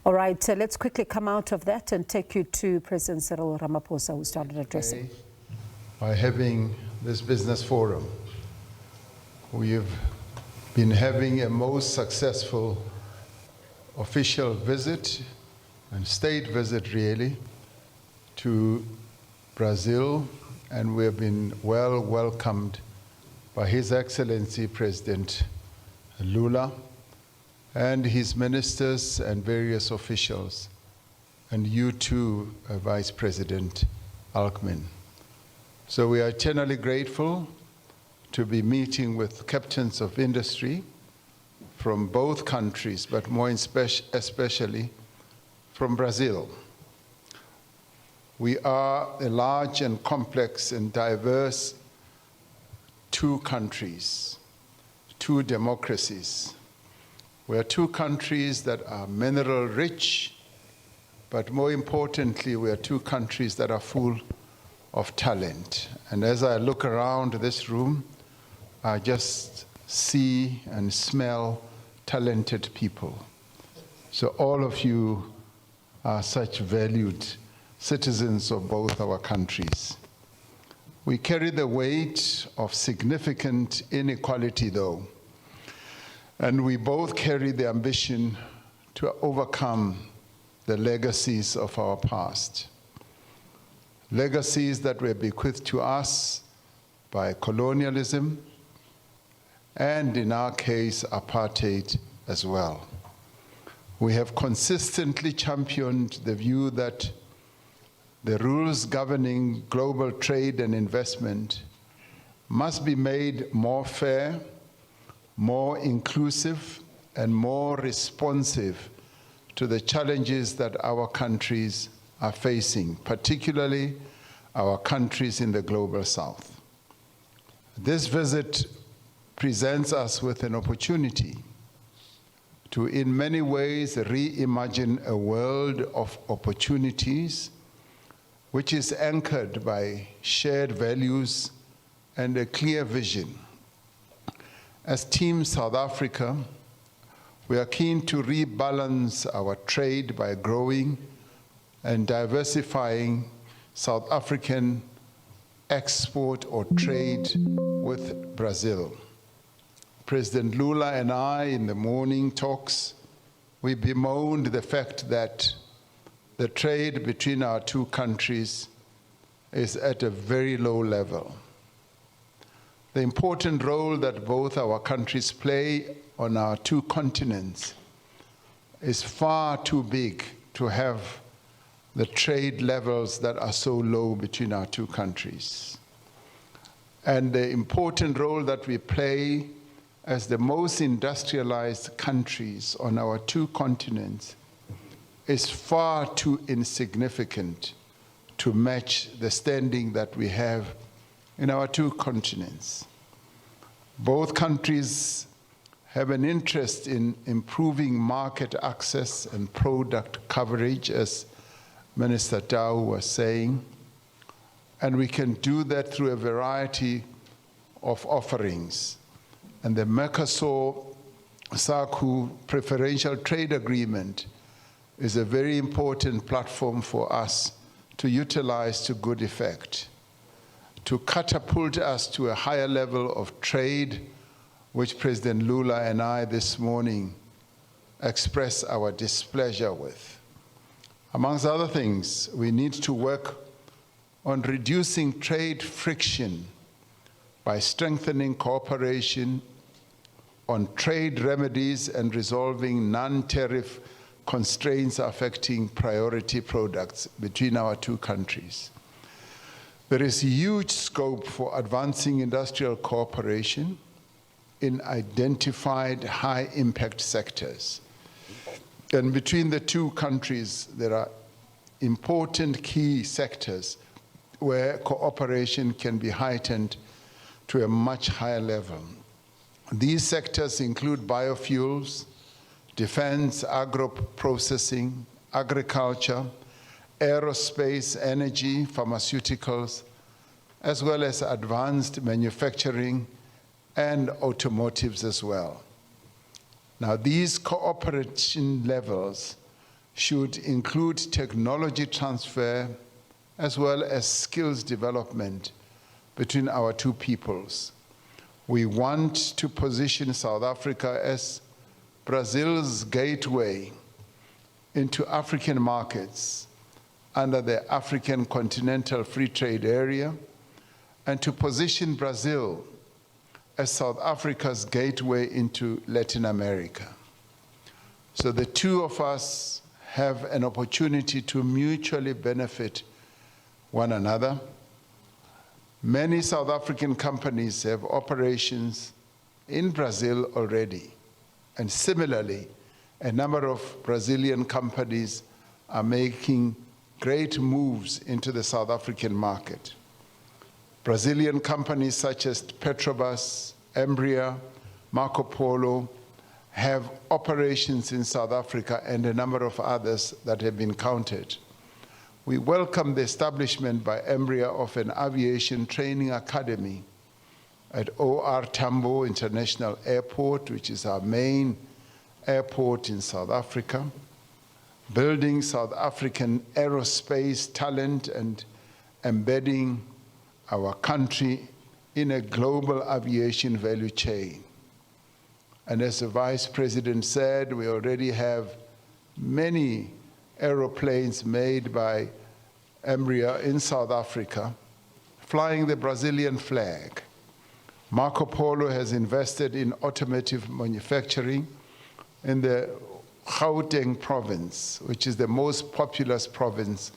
All right, let's quickly come out of that and take you to President Cyril Ramaphosa, who started addressing. By having this business forum, we've been having a most successful official visit and state visit, really, to Brazil, and we have been well welcomed by His Excellency President Lula and his ministers and various officials, and you too, Vice President Alckmin. So we are eternally grateful to be meeting with captains of industry from both countries, but more especially from Brazil. We are a large and complex and diverse two countries, two democracies. We are two countries that are mineral rich, but more importantly, we are two countries that are full of talent. And as I look around this room, I just see and smell talented people. So all of you are such valued citizens of both our countries. We carry the weight of significant inequality, though, and we both carry the ambition to overcome the legacies of our past. Legacies that were bequeathed to us by colonialism, and in our case, apartheid as well. We have consistently championed the view that the rules governing global trade and investment must be made more fair, more inclusive, and more responsive to the challenges that our countries are facing, particularly our countries in the global south. This visit presents us with an opportunity to, in many ways, reimagine a world of opportunities which is anchored by shared values and a clear vision. As Team South Africa, we are keen to rebalance our trade by growing and diversifying South African export or trade with Brazil. President Lula and I, in the morning talks, we bemoaned the fact that the trade between our two countries is at a very low level. The important role that both our countries play on our two continents is far too big to have the trade levels that are so low between our two countries. And the important role that we play as the most industrialized countries on our two continents is far too insignificant to match the standing that we have in our two continents. Both countries have an interest in improving market access and product coverage, as Minister Tau was saying, and we can do that through a variety of offerings. And the Mercosur-SACU preferential trade agreement is a very important platform for us to utilize to good effect, to catapult us to a higher level of trade, which President Lula and I this morning express our displeasure with. Amongst other things, we need to work on reducing trade friction by strengthening cooperation on trade remedies and resolving non-tariff constraints affecting priority products between our two countries. There is huge scope for advancing industrial cooperation in identified high-impact sectors. And between the two countries, there are important key sectors where cooperation can be heightened to a much higher level. These sectors include biofuels, defense, agro-processing, agriculture, aerospace, energy, pharmaceuticals, as well as advanced manufacturing and automotives as well. Now, these cooperation levels should include technology transfer as well as skills development between our two peoples. We want to position South Africa as Brazil's gateway into African markets under the African Continental Free Trade Area, and to position Brazil as South Africa's gateway into Latin America. So the two of us have an opportunity to mutually benefit one another. Many South African companies have operations in Brazil already, and similarly, a number of Brazilian companies are making great moves into the South African market. Brazilian companies such as Petrobras, Embraer, Marco Polo have operations in South Africa, and a number of others that have been counted. We welcome the establishment by Embraer of an aviation training academy at OR Tambo International Airport, which is our main airport in South Africa, building South African aerospace talent and embedding our country in a global aviation value chain. And as the Vice President said, we already have many aeroplanes made by Embraer in South Africa, flying the Brazilian flag. Marco Polo has invested in automotive manufacturing in the Gauteng province, which is the most populous province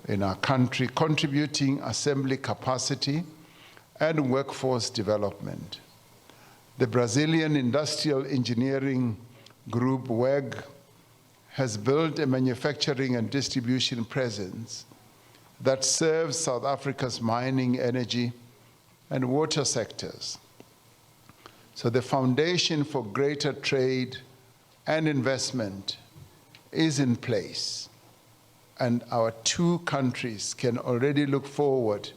in our country, contributing assembly capacity and workforce development. The Brazilian industrial engineering group, WEG, has built a manufacturing and distribution presence that serves South Africa's mining, energy, and water sectors. So the foundation for greater trade and investment is in place, and our two countries can already look forward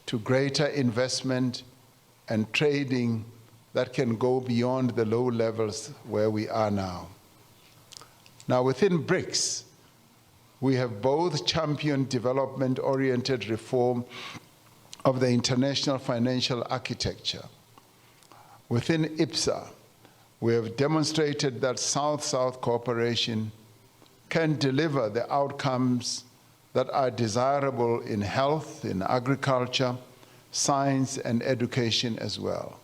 to greater investment and trading that can go beyond the low levels where we are now. Now, within BRICS, we have both championed development-oriented reform of the international financial architecture. Within IPSA, we have demonstrated that South-South cooperation can deliver the outcomes that are desirable in health, in agriculture, science, and education as well.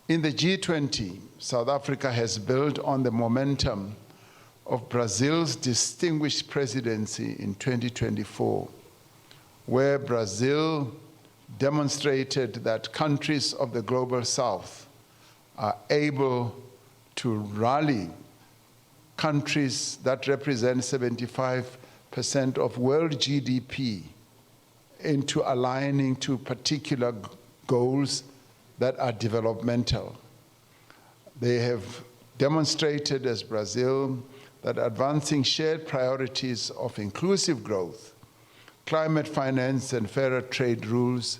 In the G20, South Africa has built on the momentum of Brazil's distinguished presidency in 2024, where Brazil demonstrated that countries of the Global South are able to rally countries that represent 75% of world GDP into aligning to particular goals that are developmental. They have demonstrated, as Brazil, that advancing shared priorities of inclusive growth, climate finance, and fairer trade rules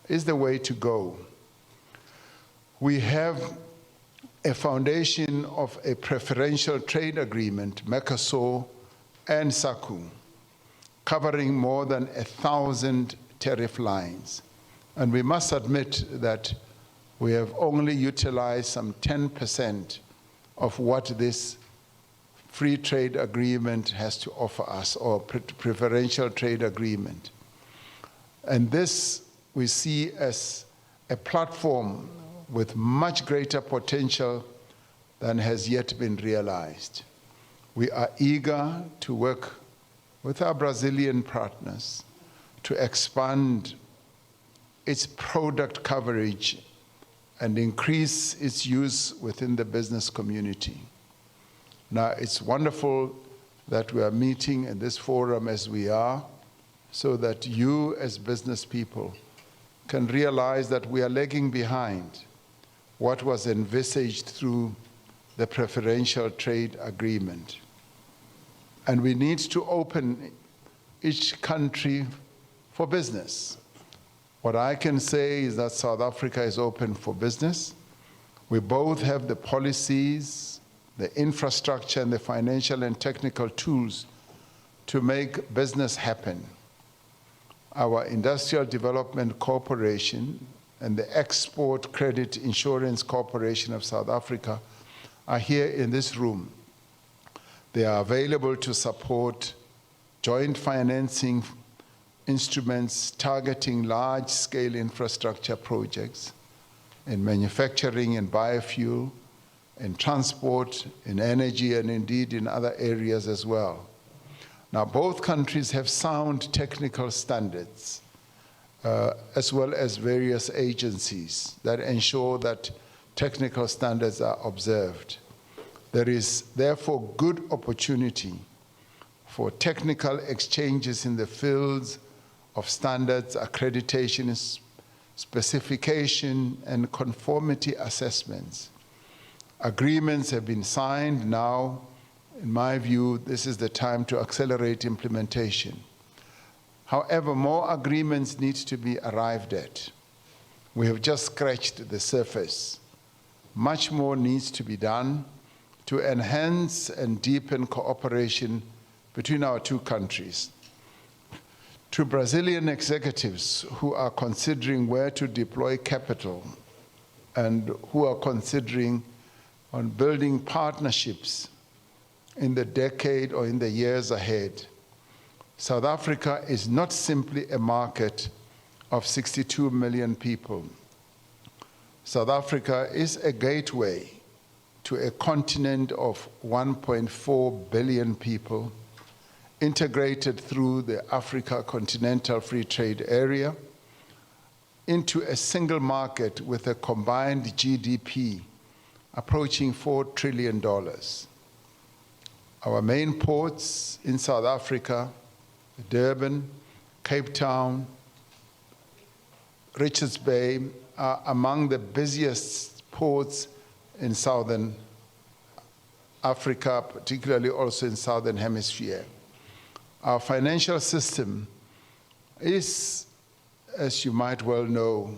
is the way to go. We have a foundation of a preferential trade agreement, Mercosur and SACU, covering more than 1,000 tariff lines. And we must admit that we have only utilized some 10% of what this free trade agreement has to offer us, or preferential trade agreement. And this we see as a platform with much greater potential than has yet been realized. We are eager to work with our Brazilian partners to expand its product coverage and increase its use within the business community. Now, it's wonderful that we are meeting in this forum as we are, so that you as business people can realize that we are lagging behind what was envisaged through the preferential trade agreement. And we need to open each country for business. What I can say is that South Africa is open for business. We both have the policies the infrastructure and the financial and technical tools to make business happen. Our Industrial Development Corporation and the Export Credit Insurance Corporation of South Africa are here in this room. They are available to support joint financing instruments targeting large-scale infrastructure projects in manufacturing, in biofuel, in transport, in energy, and indeed in other areas as well. Now, both countries have sound technical standards, as well as various agencies that ensure that technical standards are observed. There is therefore good opportunity for technical exchanges in the fields of standards, accreditation, specification, and conformity assessments. Agreements have been signed now. In my view, this is the time to accelerate implementation. However, more agreements need to be arrived at. We have just scratched the surface. Much more needs to be done to enhance and deepen cooperation between our two countries. To Brazilian executives who are considering where to deploy capital and who are considering on building partnerships in the decade or in the years ahead, South Africa is not simply a market of 62 million people. South Africa is a gateway to a continent of 1.4 billion people, integrated through the Africa Continental Free Trade Area into a single market with a combined GDP approaching $4 trillion. Our main ports in South Africa, Durban, Cape Town, Richards Bay, are among the busiest ports in Southern Africa, particularly also in Southern Hemisphere. Our financial system is, as you might well know,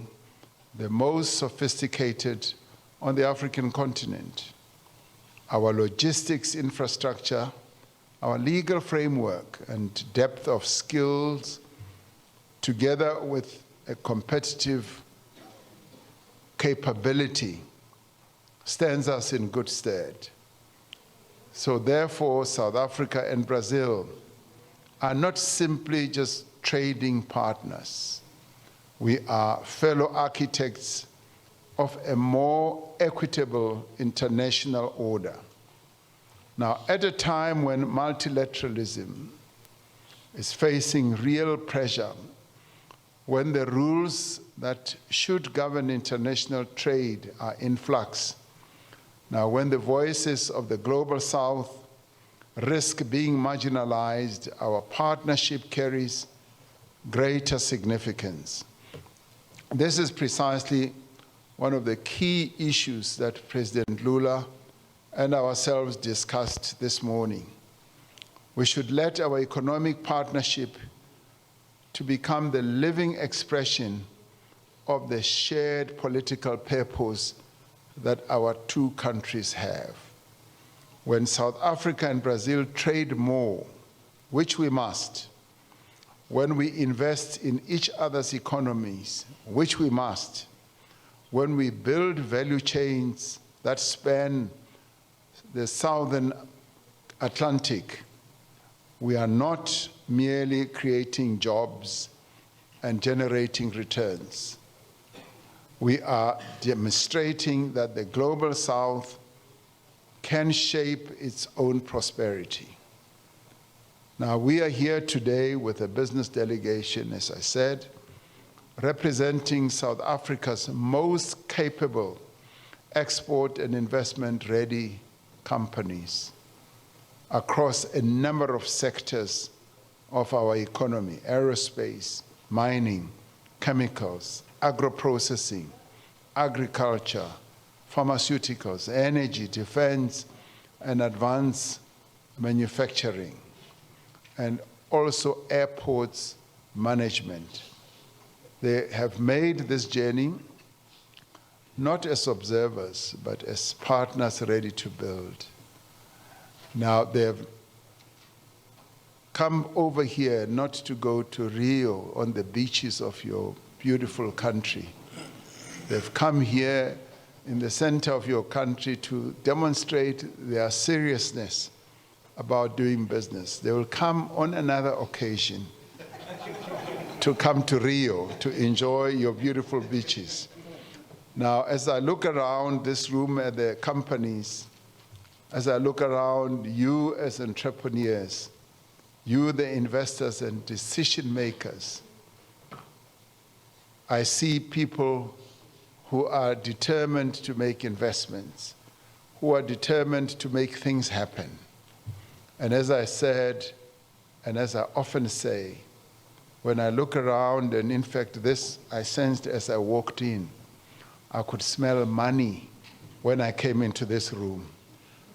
the most sophisticated on the African continent. Our logistics infrastructure, our legal framework and depth of skills, together with a competitive capability, stands us in good stead. So therefore, South Africa and Brazil are not simply just trading partners. We are fellow architects of a more equitable international order. Now, at a time when multilateralism is facing real pressure, when the rules that should govern international trade are in flux, now when the voices of the Global South risk being marginalized, our partnership carries greater significance. This is precisely one of the key issues that President Lula and ourselves discussed this morning. We should let our economic partnership to become the living expression of the shared political purpose that our two countries have. When South Africa and Brazil trade more, which we must, when we invest in each other's economies, which we must, when we build value chains that span the Southern Atlantic, we are not merely creating jobs and generating returns. We are demonstrating that the Global South can shape its own prosperity. Now, we are here today with a business delegation, as I said, representing South Africa's most capable export and investment-ready companies across a number of sectors of our economy: aerospace, mining, chemicals, agro-processing, agriculture, pharmaceuticals, energy, defense, and advanced manufacturing, and also airports management. They have made this journey not as observers, but as partners ready to build. Now, they've come over here not to go to Rio on the beaches of your beautiful country. They've come here in the center of your country to demonstrate their seriousness about doing business. They will come on another occasion to come to Rio to enjoy your beautiful beaches. Now, as I look around this room at the companies, as I look around you as entrepreneurs, you the investors and decision makers, I see people who are determined to make investments, who are determined to make things happen. And as I said, and as I often say, when I look around, and in fact this I sensed as I walked in, I could smell money when I came into this room.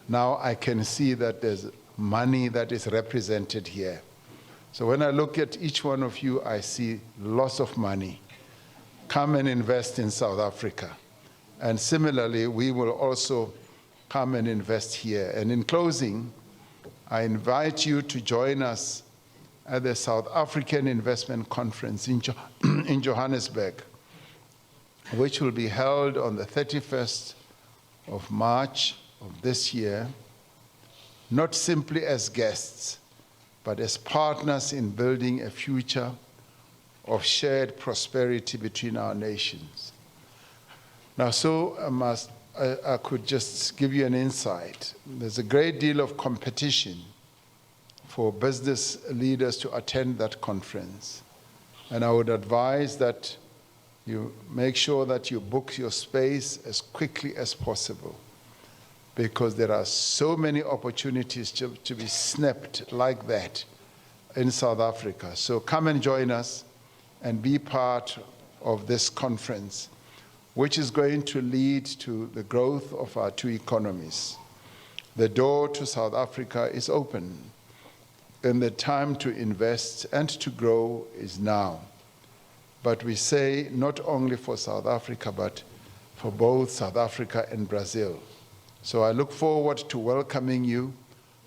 Now I can see that there's money that is represented here. So when I look at each one of you, I see lots of money. Come and invest in South Africa. And similarly, we will also come and invest here. And in closing, I invite you to join us at the South African Investment Conference in Johannesburg, which will be held on the 31st of March of this year, not simply as guests, but as partners in building a future of shared prosperity between our nations. Now, so I could just give you an insight. There's a great deal of competition for business leaders to attend that conference. And I would advise that you make sure that you book your space as quickly as possible, because there are so many opportunities to be snapped like that in South Africa. So come and join us and be part of this conference, which is going to lead to the growth of our two economies. The door to South Africa is open, and the time to invest and to grow is now. But we say not only for South Africa, but for both South Africa and Brazil. So I look forward to welcoming you,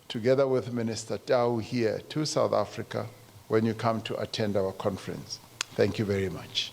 together with Minister Tau here, to South Africa when you come to attend our conference. Thank you very much.